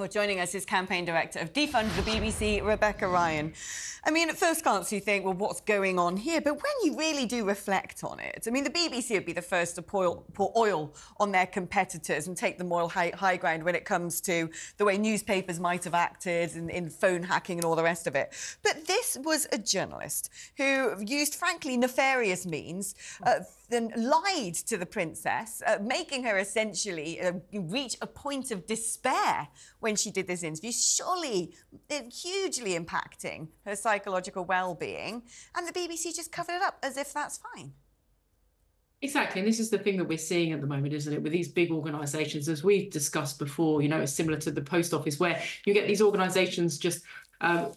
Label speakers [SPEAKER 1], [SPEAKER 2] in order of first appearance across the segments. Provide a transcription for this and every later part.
[SPEAKER 1] Well, joining us is campaign director of Defund the BBC, Rebecca Ryan. I mean, at first glance, you think, well, what's going on here? But when you really do reflect on it, I mean, the BBC would be the first to pour oil on their competitors and take the moral high ground when it comes to the way newspapers might have acted in phone hacking and all the rest of it. But this was a journalist who used, frankly, nefarious means, then lied to the princess, making her essentially reach a point of despair when she did this interview, surely hugely impacting her psychological well-being, and the BBC just covered it up as if that's fine.
[SPEAKER 2] Exactly, and this is the thing that we're seeing at the moment, isn't it, with these big organisations, as we've discussed before, you know, it's similar to the post office, where you get these organisations just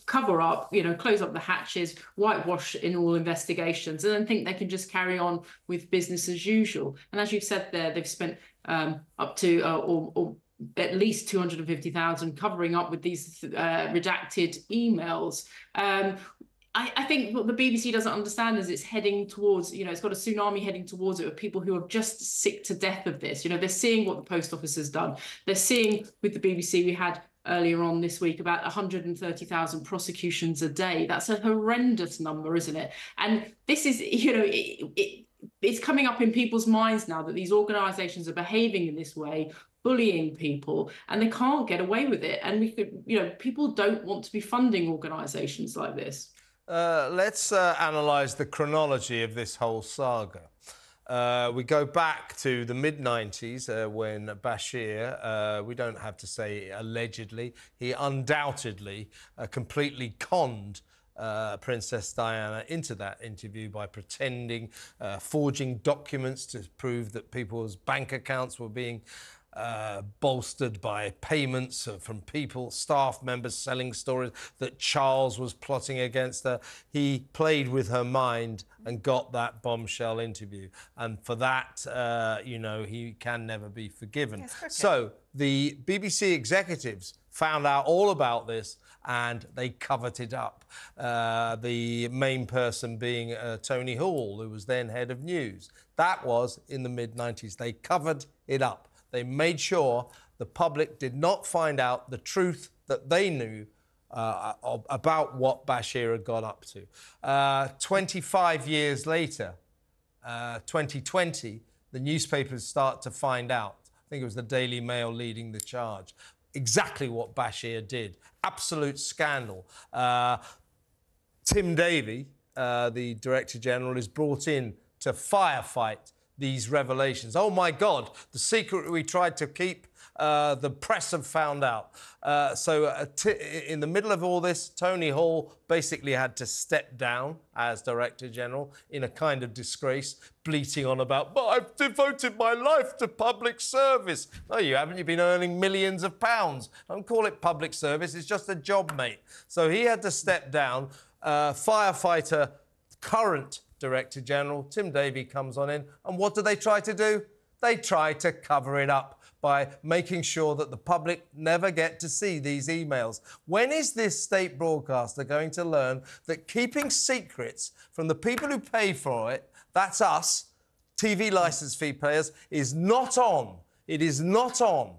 [SPEAKER 2] cover up, you know, close up the hatches, whitewash in all investigations, and then think they can just carry on with business as usual. And as you've said there, they've spent up to or at least 250,000 covering up with these redacted emails. I think what the BBC doesn't understand is it's heading towards, you know, it's got a tsunami heading towards it of people who are just sick to death of this. You know, they're seeing what the post office has done. They're seeing with the BBC, we had earlier on this week about 130,000 prosecutions a day. That's a horrendous number, isn't it? And this is, you know, it's coming up in people's minds now that these organisations are behaving in this way, bullying people, and they can't get away with it. And we could, you know, people don't want to be funding organisations like this.
[SPEAKER 3] Let's analyse the chronology of this whole saga. We go back to the mid-90s when Bashir, we don't have to say allegedly, he undoubtedly completely conned Princess Diana into that interview by pretending, forging documents to prove that people's bank accounts were being bolstered by payments from people, staff members selling stories that Charles was plotting against her. He played with her mind and got that bombshell interview. And for that, you know, he can never be forgiven. Yes, so the BBC executives found out all about this and they covered it up. The main person being Tony Hall, who was then head of news. That was in the mid-90s. They covered it up. They made sure the public did not find out the truth that they knew about what Bashir had got up to. 25 years later, 2020, the newspapers start to find out. I think it was the Daily Mail leading the charge. Exactly what Bashir did. Absolute scandal. Tim Davie, the Director General, is brought in to firefight these revelations. Oh, my God, the secret we tried to keep, the press have found out. In the middle of all this, Tony Hall basically had to step down as Director General in a kind of disgrace, bleating on about, but I've devoted my life to public service. No, you haven't. You've been earning millions of pounds. Don't call it public service. It's just a job, mate. So he had to step down. Firefighter, current Director General, Tim Davie, comes on in. And what do they try to do? They try to cover it up by making sure that the public never get to see these emails. When is this state broadcaster going to learn that keeping secrets from the people who pay for it, that's us, TV licence fee payers, is not on? It is not on.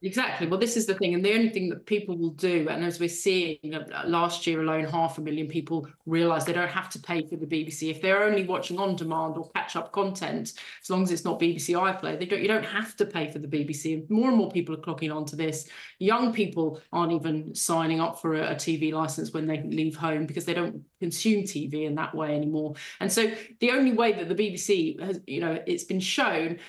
[SPEAKER 2] Exactly. Well, this is the thing. And the only thing that people will do, and as we're seeing, you know, last year alone, 500,000 people realise they don't have to pay for the BBC. If they're only watching on demand or catch-up content, as long as it's not BBC iPlayer, you don't have to pay for the BBC. And more people are clocking on to this. Young people aren't even signing up for a TV licence when they leave home because they don't consume TV in that way anymore. And so the only way that the BBC has, you know, it's been shown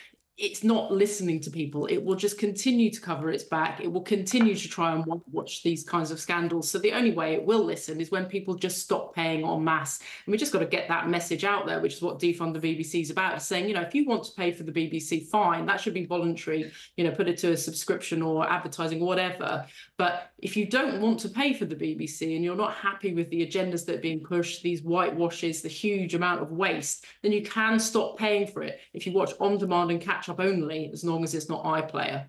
[SPEAKER 2] it's not listening to people. It will just continue to cover its back. It will continue to try and watch these kinds of scandals. So the only way it will listen is when people just stop paying en masse. And we just got to get that message out there, which is what Defund the BBC is about, saying, you know, if you want to pay for the BBC, fine, that should be voluntary, you know, put it to a subscription or advertising or whatever. But if you don't want to pay for the BBC and you're not happy with the agendas that are being pushed, these whitewashes, the huge amount of waste, then you can stop paying for it if you watch on demand and catch up only, as long as it's not iPlayer.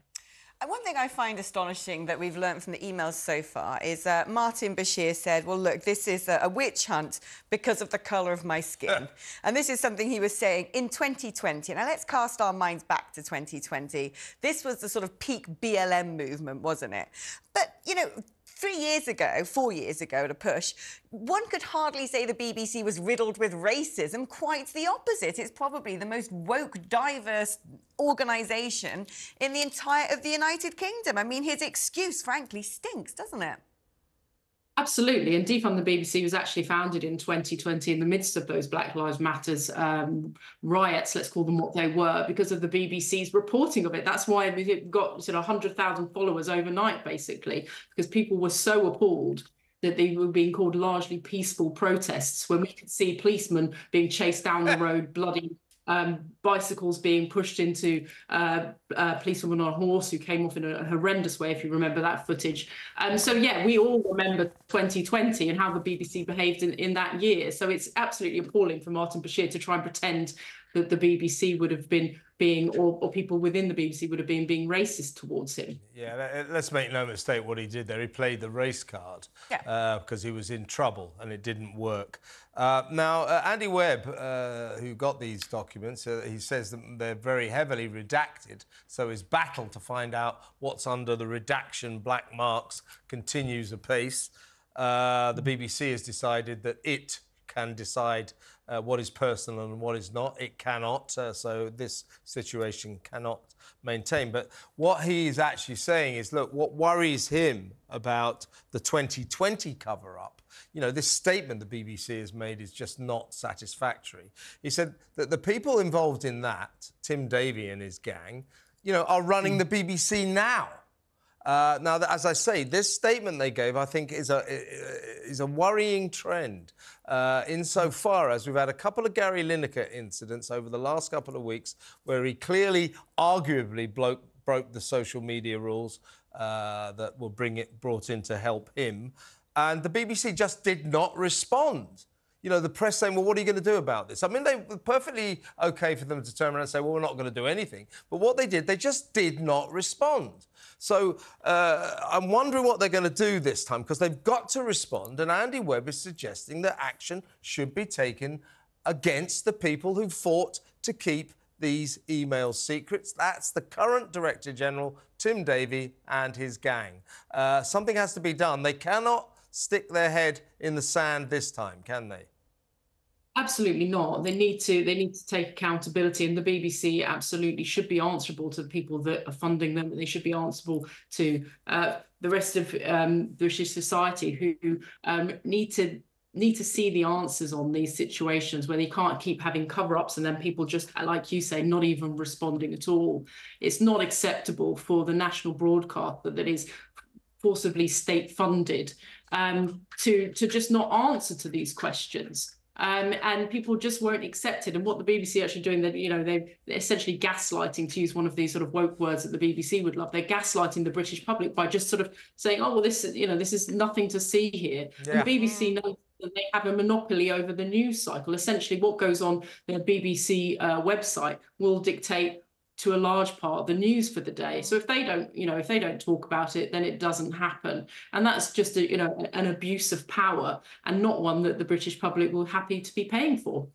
[SPEAKER 1] One thing I find astonishing that we've learned from the emails so far is Martin Bashir said, well, look, this is a witch hunt because of the colour of my skin. And this is something he was saying in 2020. Now, let's cast our minds back to 2020. This was the sort of peak BLM movement, wasn't it? But, you know, 4 years ago at a push, one could hardly say the BBC was riddled with racism. Quite the opposite. It's probably the most woke, diverse organisation in the entire of the United Kingdom. I mean, his excuse, frankly, stinks, doesn't it?
[SPEAKER 2] Absolutely. And Defund the BBC was actually founded in 2020 in the midst of those Black Lives Matters riots, let's call them what they were, because of the BBC's reporting of it. That's why it got sort of 100,000 followers overnight, basically, because people were so appalled that they were being called largely peaceful protests, when we could see policemen being chased down the road, bloody bicycles being pushed into a policewoman on a horse who came off in a horrendous way, if you remember that footage. So, yeah, we all remember 2020 and how the BBC behaved in that year. So it's absolutely appalling for Martin Bashir to try and pretend that the BBC would have been or people within the BBC would have been being racist towards him.
[SPEAKER 3] Yeah, let's make no mistake what he did there. He played the race card because he was in trouble and it didn't work. Now, Andy Webb, who got these documents, he says that they're very heavily redacted, so his battle to find out what's under the redaction black marks continues apace. The BBC has decided that it can decide what is personal and what is not. It cannot, so this situation cannot maintain. But what he's actually saying is, look, what worries him about the 2020 cover-up, you know, this statement the BBC has made is just not satisfactory. He said that the people involved in that, Tim Davie and his gang, you know, are running the BBC now. Now, as I say, this statement they gave, I think, is a worrying trend insofar as we've had a couple of Gary Lineker incidents over the last couple of weeks where he clearly, arguably, broke the social media rules that were brought in to help him. And the BBC just did not respond. You know, the press saying, well, what are you going to do about this? I mean, they were perfectly OK for them to turn around and say, well, we're not going to do anything. But what they did, they just did not respond. So I'm wondering what they're going to do this time, because they've got to respond. And Andy Webb is suggesting that action should be taken against the people who fought to keep these email secrets. That's the current Director General, Tim Davie, and his gang. Something has to be done. They cannot stick their head in the sand this time, can they?
[SPEAKER 2] Absolutely not. They need to take accountability, and the BBC absolutely should be answerable to the people that are funding them. They should be answerable to the rest of British society who need to see the answers on these situations where they can't keep having cover-ups and then people just, like you say, not even responding at all. It's not acceptable for the national broadcaster that is forcibly state-funded to just not answer to these questions. And people just won't accept it. And what the BBC are actually doing, that, you know, they're essentially gaslighting, to use one of these sort of woke words that the BBC would love. They're gaslighting the British public by just sort of saying, oh, well, this is nothing to see here. Yeah. And the BBC knows that they have a monopoly over the news cycle. Essentially, what goes on the BBC website will dictate to a large part the news for the day. So if they don't talk about it, then it doesn't happen. And that's just an abuse of power, and not one that the British public will happy to be paying for.